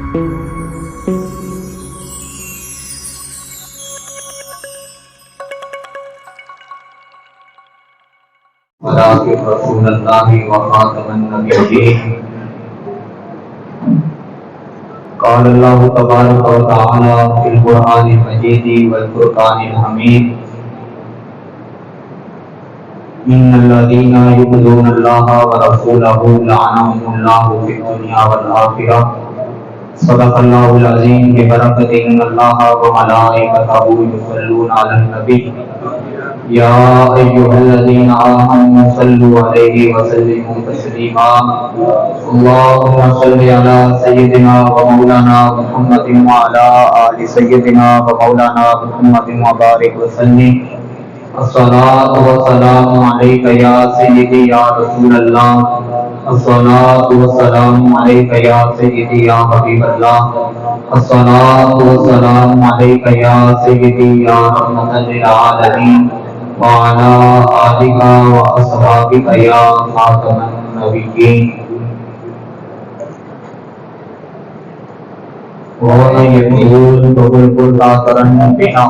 ولكن رسول الله وخاتم النبيين. قال الله تبارك وتعالى في القرآن المجيد والفرقان الحميد: إن الذين يؤذون الله ورسوله لعنهم الله في الدنيا والآخرة. صدق الله العظيم. ببركة إن الله وملائكته يصلون على النبي يا أيها الذين آمنوا صلوا عليه وسلموا تسليما. اللهم صل على سيدنا ومولانا محمد وعلى آل سيدنا ومولانا محمد وبارك وسلم. الصلاة والسلام عليك يا سيدي يا رسول الله. الصلاة والسلام عليك يا سيدي يا حبيب الله. الصلاة والسلام عليك يا سيدي يا رحمة للعالمين وعلى آلك وأصحابك يا خاتم النبيين. وہ یہ پھول تو بالکل کا کرن بنا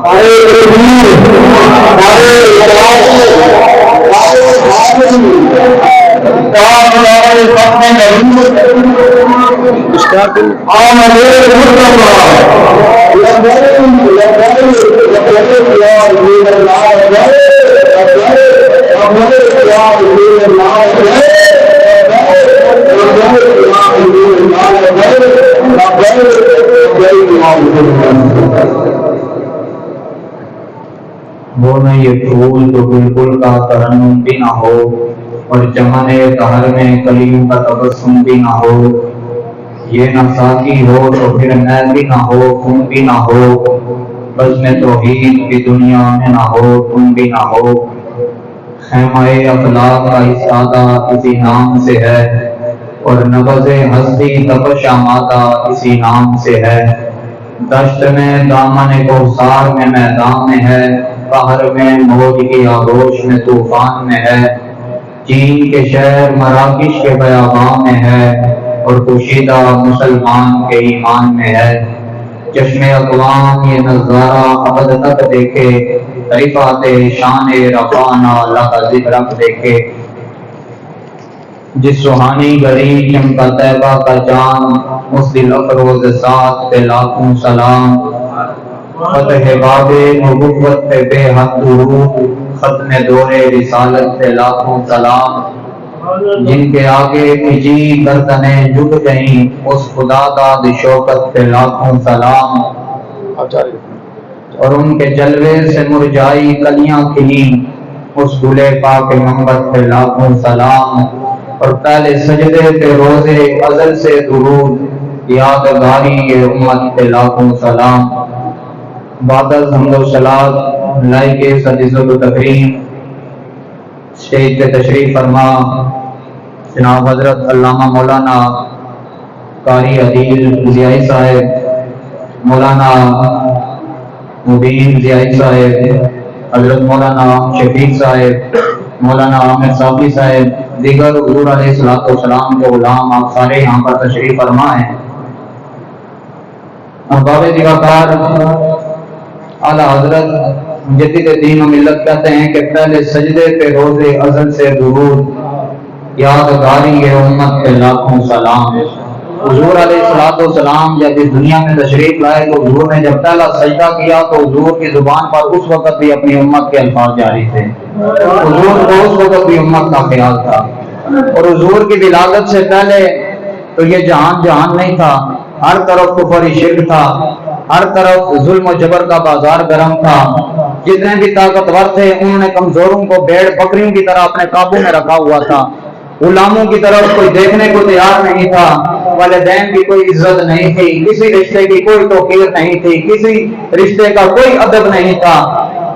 وہ نہ یہ پھول تو بالکل کا ترنم بھی نہ ہو اور چمن طہر میں کلیم کا تبسم بھی نہ ہو. یہ نہ ساقی ہو تو پھر میں بھی نہ ہو، تم بھی نہ ہو. بزم توحید بھی دنیا میں نہ ہو، تم بھی نہ ہو. خیمہ اخلاق کا سادہ اسی نام سے ہے اور نبض ہستی تپش آمادہ اسی نام سے ہے. دشت میں دامن کوثر میں میدان میں ہے، بحر میں موج کی آغوش میں طوفان میں ہے. چین کے شہر مراکش کے بیابان میں ہے اور پوشیدہ مسلمان کے ایمان میں ہے. چشم اقوام یہ نظارہ ابد تک دیکھے، رفعت شان رفعنا لک ذکرک دیکھے. جس سہانی گھڑی چمکا طیبہ کا جام، اس دل افروز ساتھ پہ لاکھوں سلام. فتح باب نبوت پہ بے حد درود، ختم دور رسالت پہ لاکھوں سلام. جن کے آگے کھچی گردنیں جھک گئیں، اس خدا داد شوکت پہ لاکھوں سلام. اور ان کے جلوے سے مرجائی کلیاں کھلی، اس گلے پاک محمد پہ لاکھوں سلام. اور پہلے سجدے پہ روزے ازل سے درود، یادگاری یہ امت پہ لاکھوں سلام. بعد از حمد و صلات لائق عزت و تکریم اسٹیج پہ تشریف فرما جناب حضرت علامہ مولانا قاری عدیل ضیائی صاحب، مولانا مبین ضیائی صاحب، حضرت مولانا شفیق صاحب، مولانا عامر صافی صاحب، دیگر حضور علیہ السلام کے غلام، آپ سارے یہاں پر تشریف فرما ہیں. احباب دیوکار، اعلیٰ حضرت مجدد دین و ملت کہتے ہیں کہ پہلے سجدے پہ روزے ازل سے درود، یادگاری یہ امت پہ لاکھوں سلام. حضور علیہ السلام جب اس دنیا میں تشریف لائے تو حضور نے جب پہلا سجدہ کیا تو حضور کی زبان پر اس وقت بھی اپنی امت کے الفاظ جاری تھے. حضور کو اس وقت بھی امت کا خیال تھا. اور حضور کی ولادت سے پہلے تو یہ جہان نہیں تھا، ہر طرف کفر شرک تھا، ہر طرف ظلم و جبر کا بازار گرم تھا. جتنے بھی طاقتور تھے انہوں نے کمزوروں کو بھیڑ بکریوں کی طرح اپنے قابو میں رکھا ہوا تھا. غلاموں کی طرف کوئی دیکھنے کو تیار نہیں تھا. والدین کی کوئی عزت نہیں تھی، کسی رشتے کی کوئی توقیر نہیں تھی، کسی رشتے کا کوئی ادب نہیں تھا.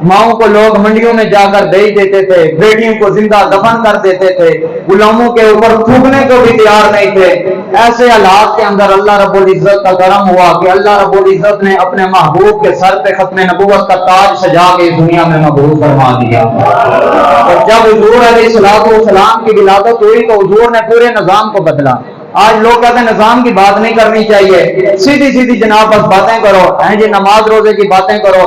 ماؤں کو لوگ منڈیوں میں جا کر بیچ دیتے تھے، بیٹیوں کو زندہ دفن کر دیتے تھے، غلاموں کے اوپر تھوکنے کو بھی تیار نہیں تھے. ایسے حالات کے اندر اللہ رب العزت کا کرم ہوا کہ اللہ رب العزت نے اپنے محبوب کے سر پہ ختم نبوت کا تاج سجا کے اس دنیا میں مبعوث فرما دیا. اور جب حضور علیہ السلام کی ولادت ہوئی تو حضور نے پورے نظام کو بدلا. آج لوگ کہتے ہیں نظام کی بات نہیں کرنی چاہیے، سیدھی سیدھی جناب بس باتیں کرو، ہیں جی نماز روزے کی باتیں کرو۔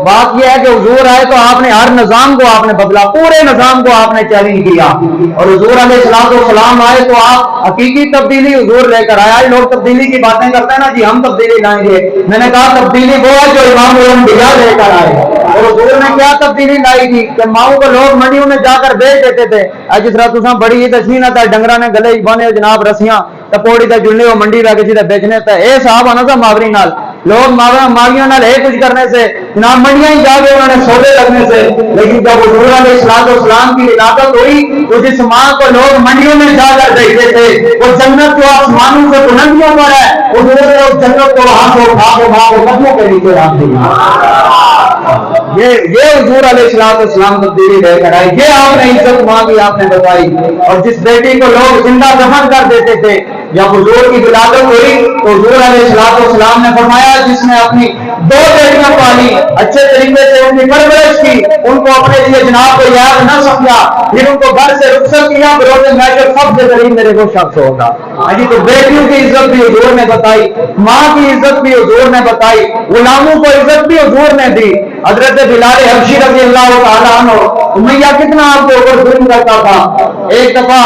بات یہ ہے کہ حضور آئے تو آپ نے ہر نظام کو آپ نے بدلا، پورے نظام کو آپ نے چیلنج کیا، اور حضور علیہ السلام آئے تو آپ حقیقی تبدیلی حضور لے کر آیا۔ لوگ تبدیلی کی باتیں کرتے ہیں نا جی ہم تبدیلی لائیں گے، میں نے کہا تبدیلی وہ ہے جو امام الانبیاء لے کر آئے، اور حضور نے کیا تبدیلی لائی تھی کہ ماؤں کو لوگ منڈیوں میں جا کر بیچ دیتے تھے، جس طرح تساں بڑی عید اچھی نہ تھا ڈنگرا نے گلے بانے جناب رسیاں پوڑی تے جلنے وہ منڈی لا کے جی بیچنے تے اے صاحب آنا تھا ماوری نال، لوگ ماویوں نال اے کچھ کرنے سے جناب منڈیاں ہی جا کے انہوں نے سودے لگنے سے۔ لیکن جب حضور علیہ السلام کی ولادت ہوئی تو جس ماں کو لوگ منڈیوں میں جا کر دیکھتے تھے وہ جنت جو آسمانوں سے بلندیوں پر ہے، حضور نے اس جنت کو وہاں سے اٹھا کے وہاں کے قدموں کے نیچے رکھ دیا۔ یہ حضور علیہ السلام تبدیلی لے کر آئی، یہ آپ نے عزت مانگی، آپ نے بتائی۔ اور جس بیٹی کو لوگ زندہ دفن کر دیتے تھے جب حضور کی ولادت ہوئی تو حضور علیہ السلام نے فرمایا جس نے اپنی 2 بیٹیاں پالی، اچھے طریقے سے ان کی پرورش کی، ان کو اپنے لیے جناب کو یاد نہ سمجھا، پھر ان کو گھر سے رخصت کیا، بروز محشر سب سے غریب میرے وہ شخص ہوگا۔ جی تو بیٹیوں کی عزت بھی حضور نے بتائی، ماں کی عزت بھی حضور نے بتائی، غلاموں کو عزت بھی حضور نے دی۔ حضرت بلال حبشی رضی اللہ تعالیٰ عنہ، امیہ کتنا آپ کے اوپر ظلم کرتا تھا، ایک دفعہ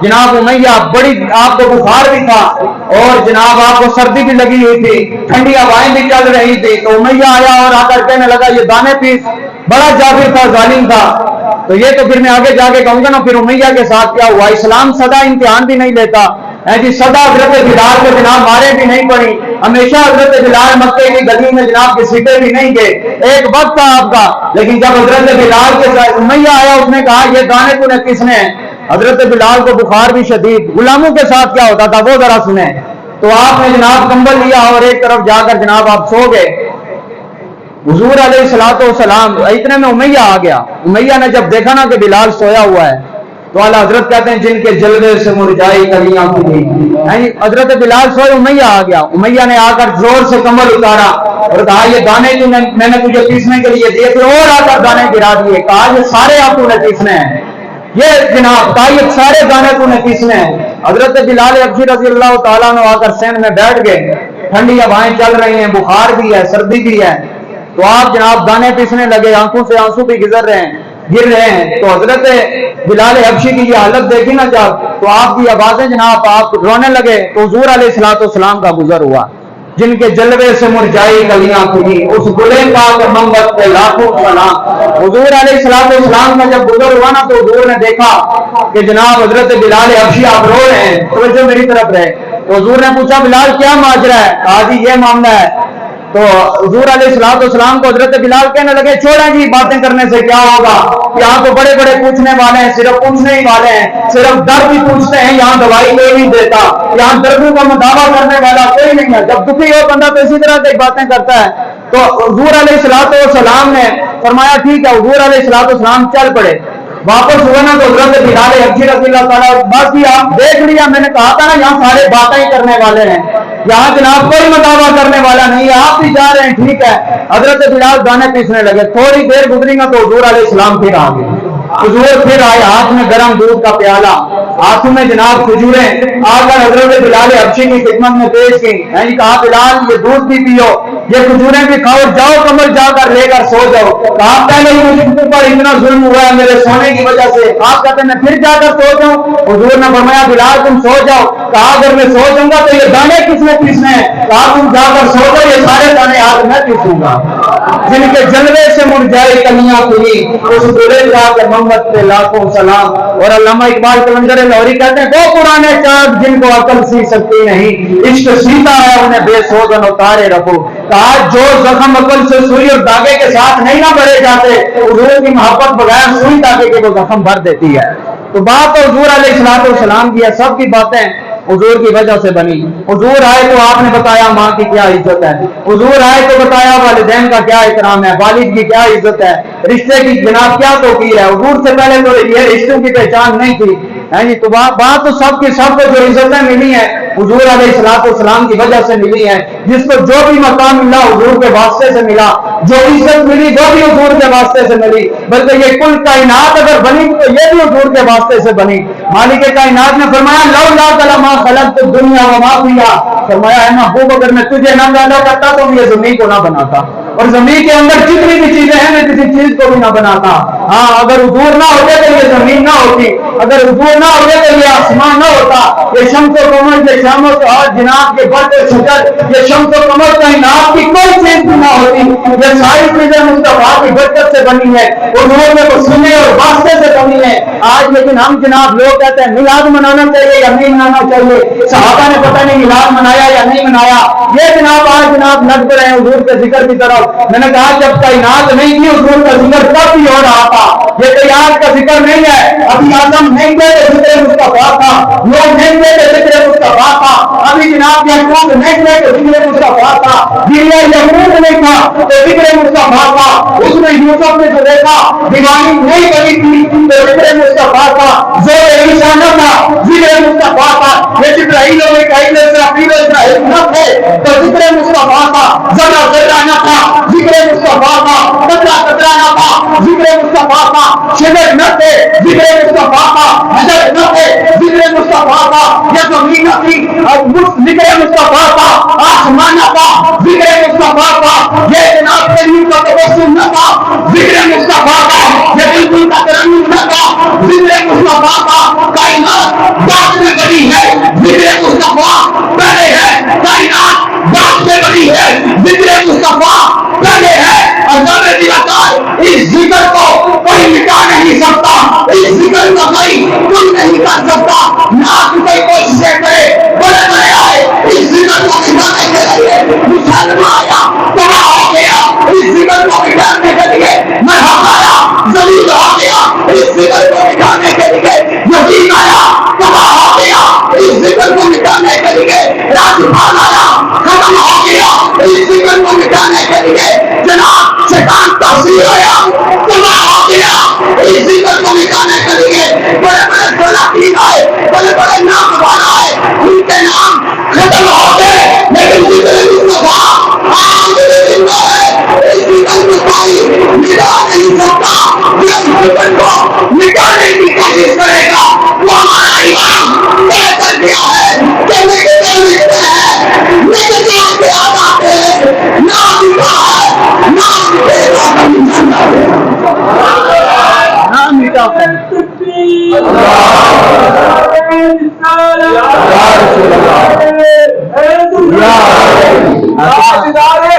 جناب امیہ بڑی آپ کو بخار بھی تھا اور جناب آپ کو سردی بھی لگی ہوئی تھی، ٹھنڈی ہوائیں بھی چل رہی تھی، تو امیہ آیا اور آ کر کہنے لگا یہ دانے پیس، بڑا جابر تھا، ظالم تھا۔ تو یہ تو پھر میں آگے جا کے کہوں گا نا پھر امیہ کے ساتھ کیا ہوا۔ اسلام سدا امتحان بھی نہیں لیتا جی، سدا حضرت بلال کو جناب مارے بھی نہیں پڑی، ہمیشہ حضرت بلال مکے کی گلی میں جناب گھسیٹے بھی نہیں گئے، ایک وقت تھا آپ کا۔ لیکن جب حضرت بلال کے ساتھ امیہ آیا اس نے کہا یہ دانے تو نے کس نے، حضرت بلال کو بخار بھی شدید، غلاموں کے ساتھ کیا ہوتا تھا وہ ذرا سنیں۔ تو آپ نے جناب کمبل لیا اور ایک طرف جا کر جناب آپ سو گئے۔ حضور علیہ السلام اتنے میں امیہ آ گیا، امیہ نے جب دیکھا نا کہ بلال سویا ہوا ہے تو اعلیٰ حضرت کہتے ہیں جن کے جلوے سے مرجائی کلیاں کھلی، حضرت بلال سوئے، امیہ آ گیا، امیہ نے آ کر زور سے کمبل اتارا اور کہا یہ دانے میں نے تجھے پیسنے کے لیے دیے، پھر اور آ کر دانے گرا دیے، کہا یہ سارے آپ تو نے پیسنے ہیں، یہ جناب کہا یہ سارے دانے تو نے پیسنے ہیں۔ حضرت بلال حبشی رضی اللہ تعالیٰ نے آ کر سین میں بیٹھ گئے، ٹھنڈی ہوائیں چل رہی ہیں، بخار بھی ہے، سردی بھی ہے، تو آپ جناب دانے پیسنے لگے، آنکھوں سے آنسو بھی گر رہے ہیں۔ تو حضرت بلال حبشی کی یہ حالت دیکھی نا جب، تو آپ کی آوازیں جناب آپ رونے لگے، تو حضور علیہ السلام کا گزر ہوا، جن کے جلوے سے مرجائی کلیاں کھلی، اس گلے پاک محمد پہ لاکھوں سلام۔ حضور علیہ السلام کا جب گزر ہوا نا تو حضور نے دیکھا کہ جناب حضرت بلال حبشی آپ رو رہے ہیں، توجہ میری طرف رہے، تو حضور نے پوچھا بلال کیا ماجرا ہے، کہا جی یہ معاملہ ہے۔ تو حضور علیہ السلام کو حضرت بلال کہنے لگے چھوڑیں جی باتیں کرنے سے کیا ہوگا، یہاں تو بڑے بڑے پوچھنے والے ہیں، صرف پوچھنے ہی والے ہیں، صرف درد ہی پوچھتے ہیں، یہاں دوائی کوئی نہیں دیتا، یہاں دردوں کا مداوع کرنے والا کوئی نہیں ہے، جب دکھی ہو بندہ تو اسی طرح کی باتیں کرتا ہے۔ تو حضور علیہ السلام نے فرمایا ٹھیک ہے، حضور علیہ السلام چل پڑے، واپس ہوا نا تو حضرت بلال حبشی رضی اللہ تعالیٰ بس یہ آپ دیکھ لیا، میں نے کہا تھا نا یہاں سارے باتیں ہی کرنے والے ہیں، یہاں جناب کوئی مداوع کرنے والا نہیں ہے، آپ بھی جا رہے ہیں ٹھیک ہے۔ حضرت بلال دانے پیسنے لگے، تھوڑی دیر گزری گا تو حضور علیہ السلام پھر آ گئے، حضور پھر آئے، ہاتھ میں گرم دودھ کا پیالہ، ہاتھوں میں جناب کھجوریں، آ کر حضرت بلال حبشی کی خدمت میں پیش کی، کہا بلال یہ دودھ بھی پیو، یہ کھجوریں بھی کھاؤ، جاؤ کمر جا کر لے کر سو جاؤ، کہا پہلے ہی مجھ پر اتنا ظلم ہوا ہے میرے سونے کی وجہ سے، آپ کہتے ہیں میں پھر جا کر سو جاؤں، حضور نے فرمایا بلال تم سو جاؤ، کہا اگر میں سو جاؤں گا تو یہ دانے کس نے پیسنے ہیں، کہا تم جا کر سو جاؤ، یہ سارے دانے آج میں پیسوں گا، جن کے جلوے سے مرجائی کلیاں کھلی، اس گلے پاک محمد پہ لاکھوں سلام۔ اور علامہ اقبال کلندر لاہوری کہتے ہیں وہ پرانے چاند جن کو عقل سی سکتی نہیں، عشق سیتا ہے انہیں بے سوزن اتارے رکھو، کہا جو زخم عقل سے سوئی اور داغے کے ساتھ نہیں نہ بھرے جاتے، حضور کی محبت بغیر سوئی داغے کے وہ زخم بھر دیتی ہے۔ تو بات تو حضور علیہ السلام کی ہے، سب کی باتیں حضور کی وجہ سے بنی۔ حضور آئے تو آپ نے بتایا ماں کی کیا عزت ہے، حضور آئے تو بتایا والدین کا کیا احترام ہے، والد کی کیا عزت ہے، رشتے کی جناب کیا توقیر ہے، حضور سے پہلے تو یہ رشتوں کی پہچان نہیں تھی جی۔ تو بات تو سب کی سب کو جو عزتیں ملی ہیں حضور علیہ السلام کی وجہ سے ملی ہیں، جس کو جو بھی مقام ملا حضور کے واسطے سے ملا۔ جو عزت ملی وہ بھی حضور کے واسطے سے ملی، بلکہ یہ کل کائنات اگر بنی تو یہ بھی حضور کے واسطے سے بنی۔ مالک کائنات نے فرمایا لولا کلمہ خلقت الدنیا وما فیہا، فرمایا ہے محبوب اگر میں تجھے نہ پیدا کرتا تو یہ زمین کو نہ بناتا، اور زمین کے اندر جتنی بھی چیزیں ہیں میں کسی چیز کو بھی نہ بناتا۔ ہاں اگر حضور نہ ہوتے تو یہ زمین نہ ہوتی، اگر حضور نہ ہوتے تو یہ آسمان نہ ہوتا، یہ شمس و قمر، یہ شمس اور جناب کے برد شجر، یہ شمس و قمر کائنات کی کوئی چیز بھی نہ ہوتی، یہ ساری چیزیں مصطفیٰ کی برکت سے بنی ہے، حضور میں وسیلے اور واسطے سے بنی ہے۔ آج لیکن ہم جناب لوگ کہتے ہیں میلاد منانا چاہیے یا نہیں منانا چاہیے، صحابہ نے پتہ نہیں میلاد منایا یا نہیں منایا، یہ جناب آج جناب لگ رہے ہیں حضور کے ذکر کی طرف۔ میں نے کہا جب کائنات نہیں تھی حضور کا ذکر تب بھی ہو رہا تھا، یہ قیاس کا ذکر نہیں ہے، ابھی آدم نہیں تھے تو ذکر مصطفیٰ تھا، لوگ نہیں تھے تو ذکر مصطفیٰ تھا، ابھی جناب یعقوب نہیں تھے تو ذکر مصطفیٰ تھا، بیوی یعقوب نہیں تھا تو ذکر مصطفیٰ تھا، اس میں یوسف نے جو دیکھا دیوانی نہیں بنی تھی تو ذکر مصطفیٰ تھا، زور عیسیٰ نہ تھا ذکر مصطفیٰ تھا، یہ جبرائیل و میکائیل اسرافیل و اسرائیل نہ تھے تو ذکر مصطفیٰ تھا، ذرہ ذرہ نہ تھا ذکر مصطفیٰ تھا، قطرہ قطرہ نہ تھا ذکر مصطفیٰ تھا، شجر نہ تھے ذکر مصطفیٰ تھا، حجر نہ تھے ذکر مصطفیٰ تھا، یہ زمین نہ تھی ذکر مصطفیٰ تھا، آسمان نہ تھا ذکر مصطفیٰ تھا، یہ جناب کریم کا تبسم نہ تھا ذکر مصطفیٰ تھا، یہ بالکل کا ترنم نہ تھا ذکر مصطفیٰ تھا، کائنات بعد میں بنی ہے ذکر مصطفیٰ پہلے ہے، کائنات بعد میں بنی ہے ذکر مصطفیٰ پہلے ہے، اللہ نے دیا اس ذکر کو کوئی مٹا نہیں سکتا، اس ذکر کا کوئی کچھ نہیں کر سکتا، نہ کوئی کوششیں کرے بڑے بڑے آئے اس ذکر کو مٹانے کے لیے، مسلمان آیا تباہ ہو گیا اس ذکر کو مٹانے کے لیے، مرحبا آیا ذلیل ہو گیا اس ذکر کو مٹانے کے لیے، یقین آیا تباہ ہو گیا اس ذکر کو مٹانے کے لیے، راجپال آیا ختم ہو گیا اس ذکر کو مٹانے کے لیے، جناب شیطان تحصیل آیا تباہ ہو گیا اس ذکر کو مٹانے کے لیے، بڑے بڑے سلاطین آئے، بڑے بڑے نامور آئے، ان کے نام ختم ہو گئے، لیکن ذکر مصطفیٰ آج بھی زندہ ہے، اس ذکر کو کوئی مٹا نہیں سکتا، جو اس ذکر کو مٹانے کی کوشش کرے گا وہ ہمارا ایمان طے کر دیا ہے کہ مٹتے مٹتے ہیں، مٹتے آتے آتے ہیں، نہ مٹا ہے نہ مٹے گا نہ مٹا ہے۔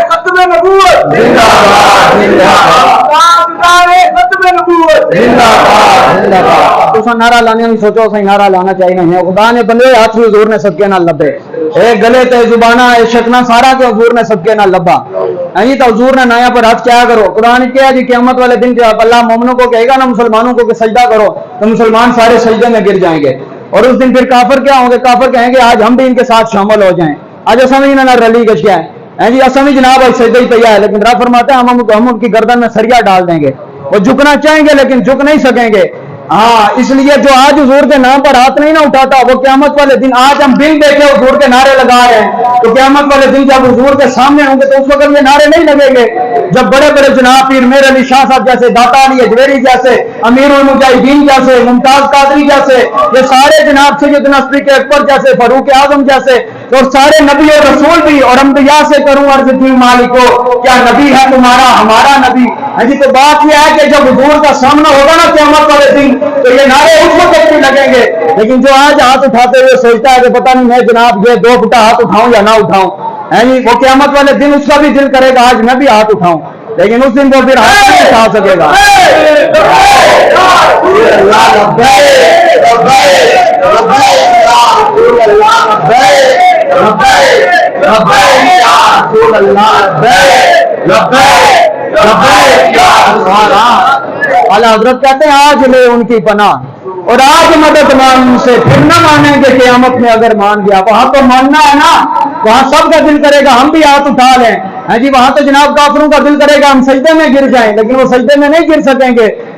ختم نبوت نعرہ لانے نہیں سوچو صحیح نعرہ لانا چاہیے نہیں، خدا نے بندے ہاتھ بھی حضور نے سب کے نہ لبے، اے گلے تے زبانہ اے شکنا سارا کے حضور نے سب کے نہ لبا، تو حضور نے نایا پر ہاتھ کیا کرو، قرآن نے کیا جی قیامت والے دن جب اللہ مومنوں کو کہے گا نا مسلمانوں کو کہ سجدہ کرو تو مسلمان سارے سجدے میں گر جائیں گے، اور اس دن پھر کافر کیا ہوں گے، کافر کہیں گے آج ہم بھی ان کے ساتھ شامل ہو جائیں، آج سمجھنا نہ رلی گشیا ہے جی اصل جناب آج سجدہ ہی تیار ہے، لیکن رب فرماتے ہیں ہم ان کی گردن میں سریا ڈال دیں گے، وہ جھکنا چاہیں گے لیکن جھک نہیں سکیں گے۔ ہاں اس لیے جو آج حضور کے نام پر ہاتھ نہیں نہ اٹھاتا وہ قیامت والے دن، آج ہم بل دے کے حضور کے نعرے لگا رہے ہیں تو قیامت والے دن جب حضور کے سامنے ہوں گے تو اس وقت یہ نعرے نہیں لگیں گے، جب بڑے بڑے جناب پیر میر علی شاہ صاحب جیسے، داتا علی اجویری جیسے، امیر المجاہدین جیسے، ممتاز قادری جیسے، یہ سارے جناب سیدنا صدیق اکبر جیسے، فاروق اعظم جیسے، اور سارے نبی اور رسول بھی، اور انبیاء سے کروں عرض کی مالکو کیا نبی ہے تمہارا ہمارا نبی، جی تو بات یہ ہے کہ جب حضور کا سامنا ہوگا نا قیامت والے دن تو یہ نعرے اس وقت بھی لگیں گے، لیکن جو آج ہاتھ اٹھاتے ہوئے سوچتا ہے کہ پتہ نہیں میں جناب یہ 2 فٹا ہاتھ اٹھاؤں یا نہ اٹھاؤں، جی وہ قیامت والے دن اس کا بھی دل کرے گا آج میں بھی ہاتھ اٹھاؤں، لیکن اس دن وہ پھر ہاتھ نہیں اٹھا سکے گا۔ اعلیٰ حضرت کہتے ہیں آج لے ان کی پناہ اور آج مدد مان سے، پھر نہ مانیں گے قیامت میں اگر مان گیا، وہاں تو ماننا ہے نا، وہاں سب کا دل کرے گا ہم بھی ہاتھ اٹھا لیں، جی وہاں تو جناب کافروں کا دل کرے گا ہم سجدے میں گر جائیں، لیکن وہ سجدے میں نہیں گر سکیں گے،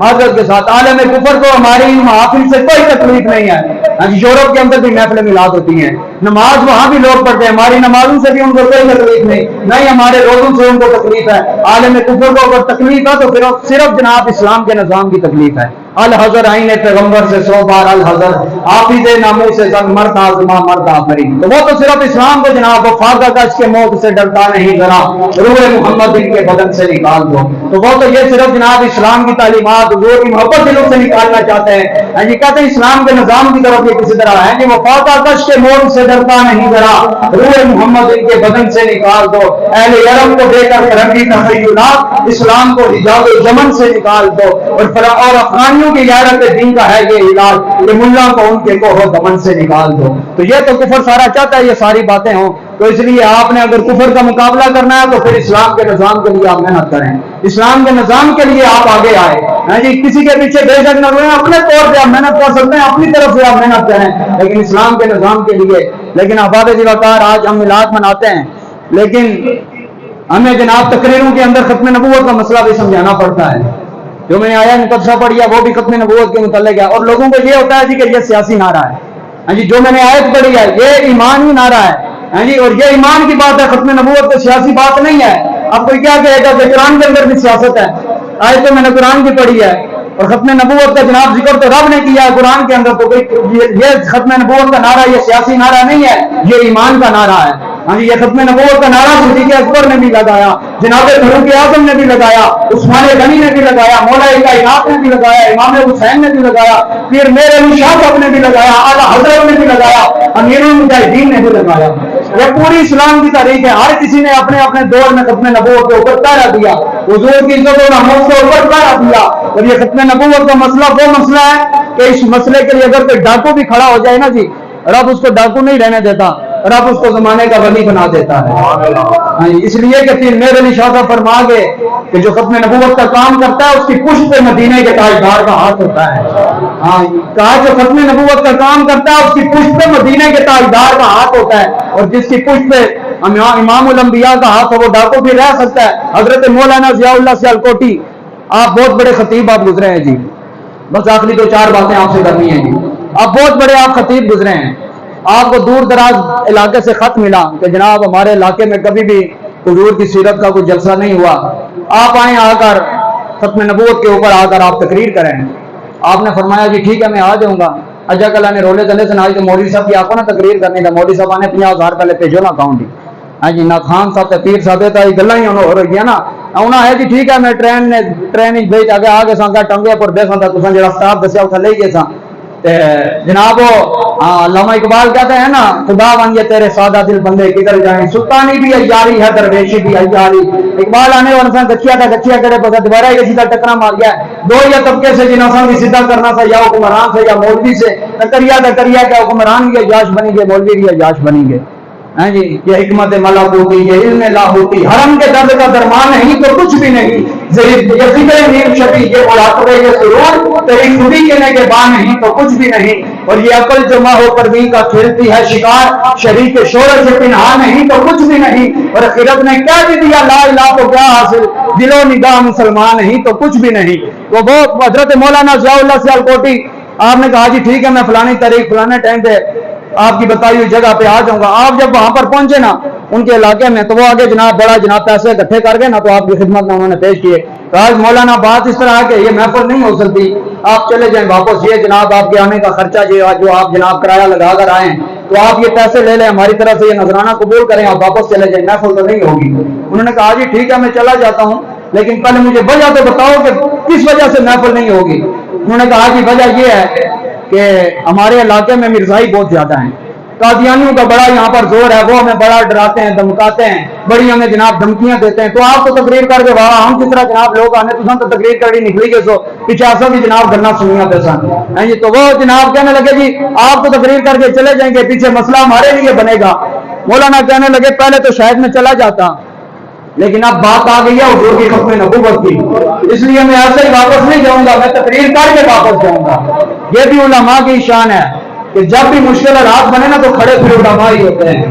معذرت کے ساتھ عالم کفر کو ہماری محافل سے کوئی تکلیف نہیں ہے. یورپ کے اندر بھی محفل میلاد ہوتی ہیں, نماز وہاں بھی لوگ پڑھتے ہیں, ہماری نمازوں سے بھی ان کو کوئی تکلیف نہیں ہمارے روزوں سے ان کو تکلیف ہے. عالم کفر کو اگر تکلیف ہے تو پھر صرف جناب اسلام کے نظام کی تکلیف ہے. الحضر آئین پیغمبر سے 100 بار الحضر, حافظ ناموں سے زنگ مرد آزما مرد آفری. تو وہ تو صرف اسلام کو جناب وہ فاقہ کش کے موت سے ڈرتا نہیں ذرا, روح محمد ان کے بدن سے نکال دو. تو وہ تو یہ صرف جناب اسلام کی تعلیمات حضور کی محبت دلوں سے نکالنا چاہتے ہیں. یہ کہتے ہیں اسلام کے نظام کی طرف یہ کسی طرح ہے کہ وہ فاقہ کش کے موت سے ڈرتا نہیں ذرا, روح محمد ان کے بدن سے نکال دو. اہل یرب کو دے کر فرنگی تخیلات اسلام کو حجاب یمن سے نکال دو. اور افغانیوں کی غیرت دین کا ہے یہ علاج کہ ملا کو ان کے کوہ دمن سے نکال دو. تو یہ تو کفر سارا چاہتا ہے یہ ساری باتیں ہوں. تو اس لیے آپ نے اگر کفر کا مقابلہ کرنا ہے تو پھر اسلام کے نظام کے لیے آپ محنت کریں, اسلام کے نظام کے لیے آپ آگے آئے. جی کسی کے پیچھے بے شک نہ ہوئے, اپنے طور پہ آپ محنت کر سکتے ہیں, اپنی طرف سے آپ محنت کریں, لیکن اسلام کے نظام کے لیے. لیکن آباد وقار آج ہم میلاد مناتے ہیں, لیکن ہمیں جناب تقریروں کے اندر ختم نبوت کا مسئلہ بھی سمجھانا پڑتا ہے. جو میں نے آیا مقدسہ پڑھیا وہ بھی ختم نبوت کے متعلق ہے, اور لوگوں کو یہ ہوتا ہے جی کہ یہ سیاسی نعرہ ہے. جی جو میں نے آیت پڑھی ہے یہ ایمان ہی نعرہ ہے جی, اور یہ ایمان کی بات ہے, ختم نبوت تو سیاسی بات نہیں ہے. اب کوئی کیا کہے گا کہ قرآن کے اندر بھی سیاست ہے. آیت تو میں نے قرآن کی پڑھی ہے, اور ختم نبوت کا جناب ذکر تو رب نے کیا ہے قرآن کے اندر. تو کوئی یہ ختم نبوت کا نعرہ یہ سیاسی نعرہ نہیں ہے, یہ ایمان کا نعرہ ہے. یہ ختم نبوت کا نعرہ صدیق اکبر نے بھی لگایا, جناب فاروق اعظم نے بھی لگایا, عثمان غنی نے بھی لگایا, مولا کائنات نے بھی لگایا, امام حسین نے بھی لگایا, پھر میرے علی شاہ صاحب نے بھی لگایا, اعلیٰ حضرت نے بھی لگایا, امیر المجاہدین نے بھی لگایا. یہ پوری اسلام کی تاریخ ہے. ہر کسی نے اپنے اپنے دور میں ختم نبوت کے اوپر پہرا دیا, حضور کی عزت و رحمت کے اوپر پہرا دیا. اور یہ ختم نبوت کا مسئلہ وہ مسئلہ ہے کہ اس مسئلے کے لیے اگر کوئی ڈاکو بھی کھڑا ہو جائے نا جی, رب اس کو ڈاکو نہیں رہنے دیتا, رب اس کو زمانے کا ولی بنا دیتا ہے. اس لیے کہ پھر میرے علی شاہ صاحب فرما گئے کہ جو ختم نبوت کا کام کرتا ہے اس کی پشت پہ مدینے کے تاجدار کا ہاتھ ہوتا ہے. کہا جو ختم نبوت کا کام کرتا ہے اس کی پشت پہ مدینے کے تاجدار کا ہاتھ ہوتا ہے, اور جس کی پشت پہ امام الانبیاء کا ہاتھ ہو وہ ڈاکو بھی رہ سکتا ہے. حضرت مولانا ضیاء اللہ سیالکوٹی, آپ بہت بڑے خطیب آپ گزرے ہیں جی, بس آخری 2-4 باتیں آپ سے کرنی ہیں جی. آپ بہت بڑے آپ خطیب گزرے ہیں, آپ کو دور دراز علاقے سے خط ملا کہ جناب ہمارے علاقے میں کبھی بھی حضور کی سیرت کا کوئی جلسہ نہیں ہوا, آپ آئیں آ کر ختم نبوت کے اوپر آ کر آپ تقریر کریں. آپ نے فرمایا جی ٹھیک ہے میں آ جاؤں گا. اجا کلا نے رولے تلے سنائی تو مولوی صاحب کی آپ کو نا تقریر کرنے کا, مولوی صاحب نے 50,000 پہلے بھیجو نا اکاؤنٹ ہی. جی نہ خان صاحب تے پیر صاحب تا گلا ہی ہو رہی ہے نا, آنا ہے جی ٹھیک ہے میں ٹرین بھیج آگے آ گئے سا ٹنگے پر دے سا تساں جڑا سٹاف دسیا اتنے لے گئے سا. جناب علامہ اقبال کہتے ہیں نا, خدا بن یہ تیرے سادہ دل بندے کدھر جائیں, سلطانی بھی عیاری ہے درویشی بھی عیاری. اقبال آنے والے گچیا تھا گچیا کرے پسا دوبارہ یہ سیدھا ٹکرا مار گیا. دو یا طبقے سے جنہوں سے سیدھا کرنا تھا, یا حکمران سے یا مولوی سے. ٹکریا کیا حکمران بھی عیاش بنی گئے, مولوی بھی عیاش بنی گئے. جی یہ حکمت ملاکوتی, یہ علم لاہوتی, حرم کے درد کا درمان نہیں تو کچھ بھی نہیں. یہ فکر میر شبی, یہ مراقبے یہ سرور, تیری خودی کے نگہبان نہیں تو کچھ بھی نہیں. اور یہ عقل جو ماہ و پروین کا کھیلتی ہے شکار, شریک شہرت سے پنہا نہیں تو کچھ بھی نہیں. اور خیرت نے کیا بھی دیا لا الہ تو کیا حاصل, دل و نگاہ مسلمان نہیں تو کچھ بھی نہیں. وہ حضرت مولانا ضیاء اللہ سیالکوٹی, آپ نے کہا جی ٹھیک ہے میں فلانی تاریخ فلانے ٹائم پہ آپ کی بتائی ہوئی جگہ پہ آ جاؤں گا. آپ جب وہاں پر پہنچے نا ان کے علاقے میں, تو وہ آگے جناب بڑا جناب پیسے اکٹھے کر گئے نا, تو آپ کی خدمت میں انہوں نے پیش کیے. آج مولانا بات اس طرح ہے کہ یہ محفل نہیں ہو سکتی, آپ چلے جائیں واپس. یہ جناب آپ کے آنے کا خرچہ جو آپ جناب کرایہ لگا کر آئے ہیں, تو آپ یہ پیسے لے لیں ہماری طرف سے, یہ نذرانہ قبول کریں, آپ واپس چلے جائیں, محفل تو نہیں ہوگی. انہوں نے کہا جی ٹھیک ہے میں چلا جاتا ہوں, لیکن پہلے مجھے وجہ تو بتاؤ کہ کس وجہ سے محفل نہیں ہوگی. انہوں نے کہا جی وجہ یہ ہے کہ ہمارے علاقے میں مرزائی بہت زیادہ ہیں, قادیانیوں کا بڑا یہاں پر زور ہے, وہ ہمیں بڑا ڈراتے ہیں دھمکاتے ہیں, بڑی ہمیں جناب دھمکیاں دیتے ہیں. تو آپ تو تقریر کر کے وہاں ہم کس طرح جناب لوگ آنے تو تقریر کری نکلی گئے, سو پیچھے بھی جناب گنا سنیا پہ سن. تو وہ جناب کہنے لگے جی آپ تو تقریر کر کے چلے جائیں گے, پیچھے مسئلہ ہمارے لیے بنے گا. مولانا کہنے لگے پہلے تو شاید میں چلا جاتا, لیکن اب بات آ گئی ہے حضور کی ختم نبوت کی, اس لیے میں ایسے ہی واپس نہیں جاؤں گا, میں تقریر کر کے واپس جاؤں گا. یہ بھی علماء کی شان ہے کہ جب بھی مشکل حالات بنے نا تو کھڑے پھر علماء ہی ہوتے ہیں.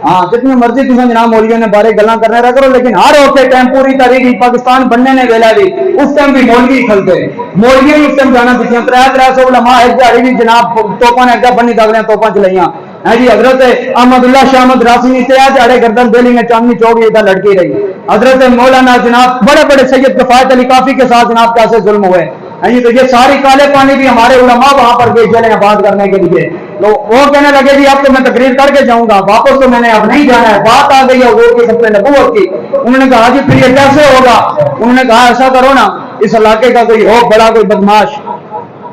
ہاں جتنی مرضی تم جناب مولویوں نے بارے گلاں کرنے رہا کرو، لیکن ہر وقت ٹائم پوری تاریخ پاکستان بننے نے ویلا بھی اس ٹائم بھی مولوی کھلتے مولوی اس ٹائم جانا پیچھے 300 علماء ایک دیہڑی بھی جناب توپاں نے اگا بنی داغلیاں توپاں چلائیاں ہے جی حضرت احمد اللہ شاہ احمد راسمی سے دیہڑے گردن دہلی میں چاندنی چوک ادھر لڑکی رہی، حضرت مولانا جناب بڑے بڑے سید کفایت علی کافی کے ساتھ جناب کیسے ظلم ہوئے ہیں جی، تو یہ ساری کالے پانی بھی ہمارے علماء وہاں پر گئے چلے ہیں بات کرنے کے لیے، تو وہ کہنے لگے جی اب تو میں تقریر کر کے جاؤں گا، واپس تو میں نے اب نہیں جانا ہے، بات آ گئی ہے حضور کی خطبہ نبوت کی۔ انہوں نے کہا جی پھر یہ کیسے ہوگا؟ انہوں نے کہا ایسا کرو نا، اس علاقے کا کوئی ہو بڑا کوئی بدماش،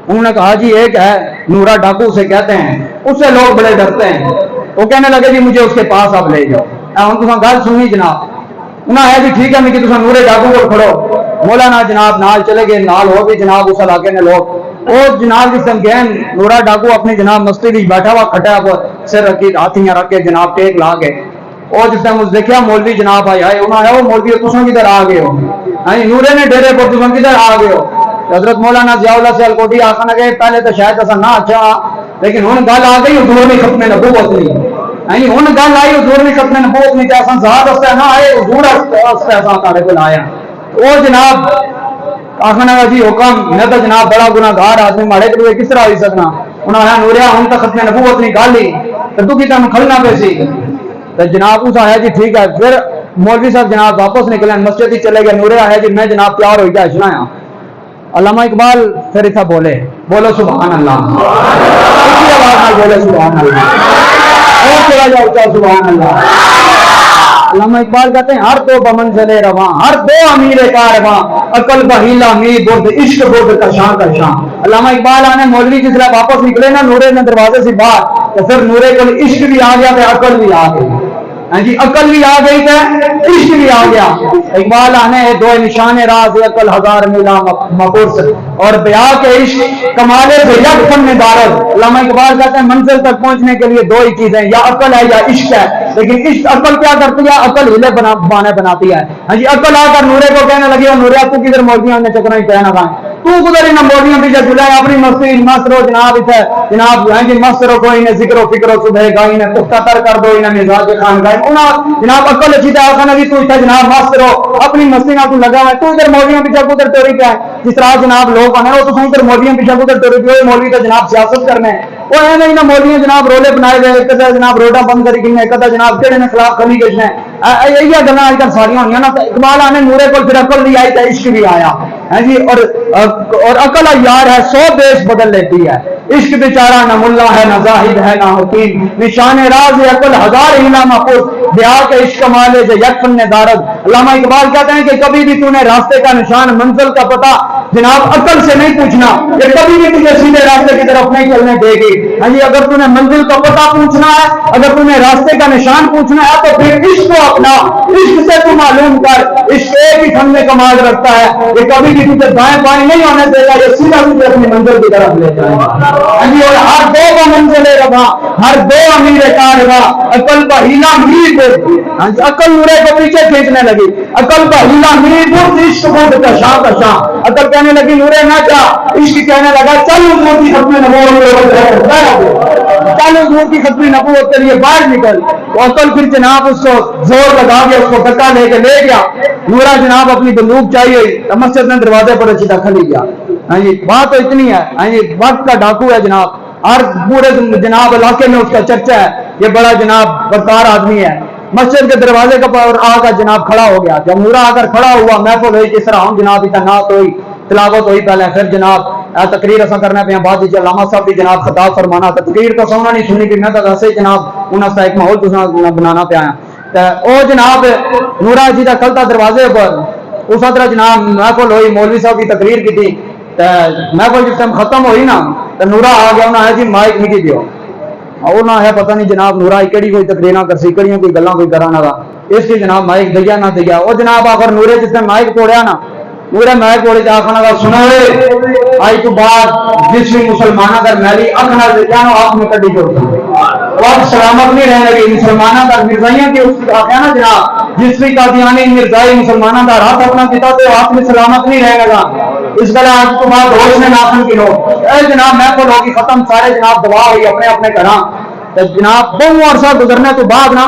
انہوں نے کہا جی ایک ہے نورا ڈاکو سے کہتے ہیں، اس سے لوگ بڑے ڈرتے ہیں، وہ کہنے لگے جی مجھے اس کے پاس آپ لے جاؤ، ہم تمہیں گل سنی جناب، انہاں ہے جی ٹھیک ہے میں کہ تم نورے ڈاکو کو کھڑو، مولانا جناب نال چلے گئے، نال ہو بھی جناب اس علاقے نے لوگ، وہ جناب جس دن گئے نورا ڈاکو اپنی جناب مستی بھی بیٹھا ہوا کھٹا ہوا سر رکھی ہاتھیاں رکھ کے جناب ٹیک لا کے، اور جس ٹائم دیکھا مولوی جناب آئے انہوں نے وہ مولوی تسوں کدھر آ گئے ہو، نورے نے ڈیرے پر تسوں کدھر آ گئے ہو؟ حضرت مولانا ضیاء اللہ سے الکوٹی آخر لگے پہلے تو شاید ایسا نہ اچھا لیکن ہن گل آ گئی حضور نے ختم نبوت نہیں، ہن گل آئی حضور نے ختم نبوت نہیں، ایسا ذات واسطے نہ آئے حضور واسطے ایسا تارے کو آیا، وہ جناب آخر لگا جی حکم میں تو جناب بڑا گناہگار آدمی ماڑے کے کس طرح ہوئی سکنا، انہوں نے نوریا ہن تو ختم نبوت نہیں گل ہی تو کی تم کھلنا پہ سی، تو جناب اس آیا جی ٹھیک ہے، پھر مولوی صاحب جناب واپس نکلے مسجد ہی چلے گئے، نورے آیا جی میں جناب تیار ہوئی جائے سنایا، علامہ اقبال پھر اتنا بولو سبحان اللہ، اسی آواز میں بولے سبحان اللہ، اور چلا جاؤ سبحان اللہ۔ علامہ اقبال کہتے ہیں ہر دو بمنزل رواں، ہر دو امیر کارواں، عقل بہیلا می برد عشق برد کشاں کشاں۔ علامہ اقبال آنے مولوی جس طرح واپس نکلے نا نورے نے دروازے سے باہر، تو پھر نورے کو عشق بھی آ گیا تو عقل بھی آ گئی، ہاں جی عقل بھی آ گئی تھا عشق بھی آ گیا۔ اقبال آنے دو نشان راز عقل ہزار میلا مپرس، اور بیاہ کے عشق کمالے سے یک فن دارد۔ علامہ اقبال کہتے ہیں منزل تک پہنچنے کے لیے دو ہی چیزیں، یا عقل ہے یا عشق ہے، لیکن عشق عقل کیا کرتی ہے؟ عقل ہلے بانے بناتی ہے، ہاں جی عقل آ کر نورے کو کہنے لگی نوریا تو کدھر مولویوں نے چکر ہی کہنا کھائیں، تو کدھر انہیں مولویوں کی جب جلائے اپنی مستی مست رو جناب اتنے جناب ہاں جی مست رو کوئی انہیں ذکر و فکر و صبح گائی انہیں پختہ تر کر دو انہیں مزاج خان گائے انہیں جناب عقل اچھی تھا آخر نبی تو اتنا جناب مست رو اپنی مستی نہ تو لگا ہوا ہے، تو ادھر مولویوں پیچھے کدھر ٹوری پہ ہے، جس طرح جناب لوگ آنے وہ تو ادھر مولویوں پیچھے کدھر ٹوری پہ مولوی تو جناب سیاست کرنے وہ ہے نہیں نہ مولویوں جناب رولے بنائے گئے، ایک جناب روڈا بند کری گئی، ایک جناب کہڑے نے خلاف کمی گئے یہی گلا اج کل ساری ہوئی نا۔ اقبال آنے نورے کو پھر عقل بھی آئی تو عشق بھی آیا ہے جی، اور عقل یار ہے 100 دیش بدل لیتی ہے، عشق بیچارہ نہ ملا ہے نہ زاہد ہے نہ حکیم، نشان راز عقل ہزار ہلا محفوظ، بیاہ کے عشق مالے سے یک فن دارد۔ علامہ اقبال کہتے ہیں کہ کبھی بھی تو نے راستے کا نشان منزل کا پتہ جناب عقل سے نہیں پوچھنا، یہ کبھی بھی تجھے سیدھے راستے کی طرف نہیں چلنے دے گی، ہاں جی اگر تو نے منزل کا پتہ پوچھنا ہے، اگر تو نے راستے کا نشان پوچھنا ہے تو پھر عشق کو اپنا، عشق سے تو معلوم کر، عشق ایک ہی فن میں کمال رکھتا ہے، یہ کبھی بھی تجھے دائیں بائیں نہیں ہونے دے گا، یہ سیدھا تجھے اپنی منزل کی طرف لے جائے گا، ہاں جی اور ہر دو کا منزل رواں، ہر دو امیر کارواں، عقل کا ہیلا میر برد، ہاں جی عقل نورے کو پیچھے کھینچنے لگی، عقل کا ہیلا میر برد عشق برد کشاں کشاں، عقل کہنے لگی نورے نہ جا، عشق کہنے لگا چل حضور کی ختم نبوت چل حضور کی ختم نبوت کے لیے باہر نکل، تو عقل پھر جناب اس کو زور لگا کے اس کو دھکا لے کے لے گیا، نورا جناب اپنی بندوق چاہیے مسجد نے دروازے پر اچھی دخل ہی گیا، ہاں جی بات تو اتنی ہے، ہاں جی وقت کا ڈاکو ہے جناب، ہر پورے جناب علاقے میں اس کا چرچا ہے، یہ بڑا جناب برکار آدمی ہے، مسجد کے دروازے کا پر آ کر جناب کھڑا ہو گیا، جب نورا آ کر کھڑا ہوا محفل ہوئی کس طرح ہم جناب اتنات ہوئی تلاوت ہوئی پہلے، پھر جناب تقریر ایسا کرنا پہ بعد علامہ صاحب کی جناب خطاب فرمانا، تقریر تو سونا نہیں سنی کہ میں تو ویسے ہی جناب انہوں نے ایک ماحول بنانا پہ آیا، او جناب نورا جی کا کھلتا دروازے پر اس طرح جناب محفل ہوئی، مولوی صاحب کی تقریر کی تھی، محفل جس ٹائم ختم ہوئی نا تو نورا آ گیا، انہوں نے جی مائک نہیں دیو، اور نہ ہے پتہ نہیں جناب نورا کہڑی کوئی تقریر کر سی کہڑی کوئی گلاں کوئی کرانا تھا، اس کی جناب مائک دیا نہ دیا، وہ جناب آخر نورے جس نے مائک توڑیا نا نورے مائک توڑے کے آخر لگا سنو آج تو بعد جس بھی مسلمانہ در میری اکھ نہ دیکھا نا آپ میں کڈی جوڑ وہ اب سلامت نہیں رہنے لگی، مسلمانہ در مرزائیاں کی اس آخیا نا جناب جس بھی قادیانی مرزائی مسلمانہ در ہاتھ اپنا دیتا تو ہاتھ میں سلامت نہیں رہے گا، اس گلا آج تو بعد ہوش نے ناخن کی لو اے جناب محفل ہوگی ختم، سارے جناب دعا ہوئی اپنے اپنے گھراں، جناب بہت عرصہ گزرنے تو بعد نا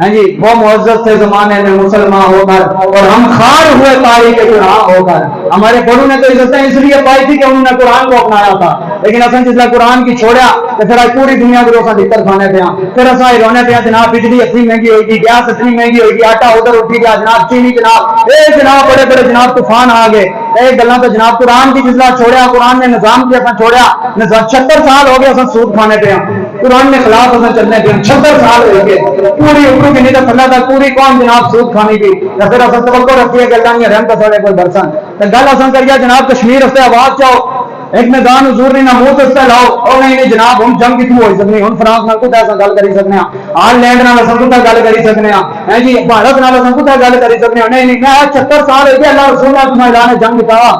ہیں جی وہ معزز تھے زمانے میں مسلمان ہو کر اور ہم خار ہوئے تاریخ قرآن ہو کر. ہمارے بڑوں نے تو عزتیں اس لیے پائی تھی کہ انہوں نے قرآن کو اپنایا تھا, لیکن اصل جس قرآن کی چھوڑیا تو پھر آج پوری دنیا کو روسا دکر کھانے پہ پھر اصا رونے پہ جناب بجلی اتنی مہنگی ہوئی گی, گیس اتنی مہنگی ہوئی گی, آٹا ادھر اٹھی گیا جناب, چینی جناب, جناب بڑے بڑے جناب طوفان آ گئے. ایک گلا تو جناب قرآن کی جسلا چھوڑیا, قرآن نے نظام کیا چھوڑیا, 76 سال ہو گئے اصل سود کھانے پہ, قرآن کے خلاف اصل چلنے پہ 76 سال ہو گئے. پوری اوپر کی نیتا تھلا تھا پوری قوم جناب سود کھانی پی, یا پھر اصل توقع رکھی ہے کہ اللہ نہیں رحمت سڑے کوئی برسن گل اصل کر جناب کشمیر سے آواز چاہو ایک میدان حضور نے ناموت اس لاؤ اور نہیں جناب ہم جنگ کتوں ہوئی سکتے, ہم فرانس نال کتا ایسا گل کری سکتے ہیں, آئرلینڈ نال اصل کتا گل کری سکتے ہیں جی, بھارت نال اصل کتا گل کری سکتے ہیں. نہیں 76 سال ہو گئے اللہ رسول نے تمہیں اعلان جنگ کیا,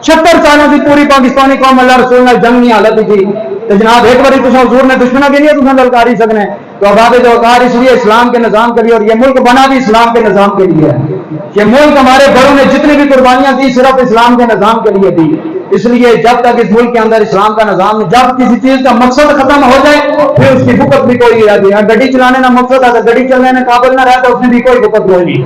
76 سالوں کی پوری پاکستانی قوم اللہ رسول نے جنگ نہیں حالت تھی. تو جناب ایک بار تو حضور نے دشمنوں کے لیے تو للکاری سکنے تو آباد جو اوقار اس لیے اسلام کے نظام کے لیے, اور یہ ملک بنا بھی اسلام کے نظام کے لیے ہے. یہ ملک ہمارے بڑوں نے جتنی بھی قربانیاں دی صرف اسلام کے نظام کے لیے دی. اس لیے جب تک اس ملک کے اندر اسلام کا نظام, جب کسی چیز کا مقصد ختم ہو جائے پھر اس کی بکت بھی کوئی نہیں رہتی. گڈی چلانے کا مقصد اگر گڈی چلنے میں قابل نہ رہتا اس میں بھی کوئی بکت کوئی نہیں.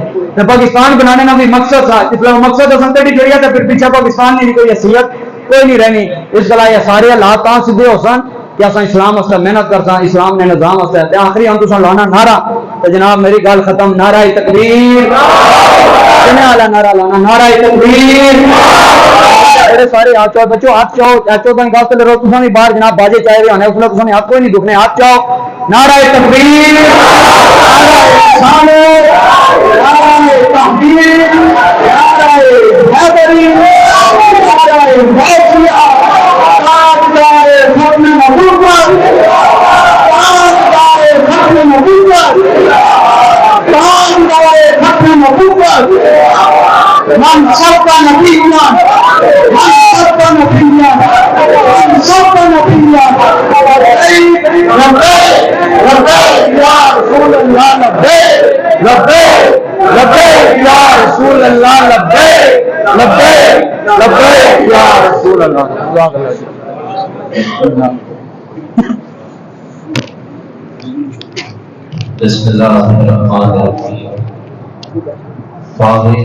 پاکستان بنانے کا بھی مقصد تھا, اس مقصد گڈی چڑیا تو پھر پیچھے پاکستان کی کوئی حیثیت کوئی نہیں رہنی. اس گلا یہ سارے حالات سیدھے ہو سن کہ اصل اسلام واسطے محنت کرتا, اسلام نے نظام واسطے. آخری ہم تو لانا نعرہ تو جناب میری گل ختم, نعرہ تکبیر, نعرہ لانا نعرہ تکبیر. بڑے سارے ہاتھ چاہو بچوں, ہاتھ چاہو 14 اگست لے رہو بھی باہر جناب باجے چاہے ہونے اس وقت ہاتھ کوئی نہیں دکھنے, ہاتھ چاہو نعرہ تکبیر, من سب کا نبینا, من سب کا نبینا, من سب کا نبینا, لبیک یا رسول اللہ, لبیک لبیک لبیک یا رسول اللہ, لبیک لبیک لبیک یا رسول اللہ. بسم اللہ الرحمن الرحیم.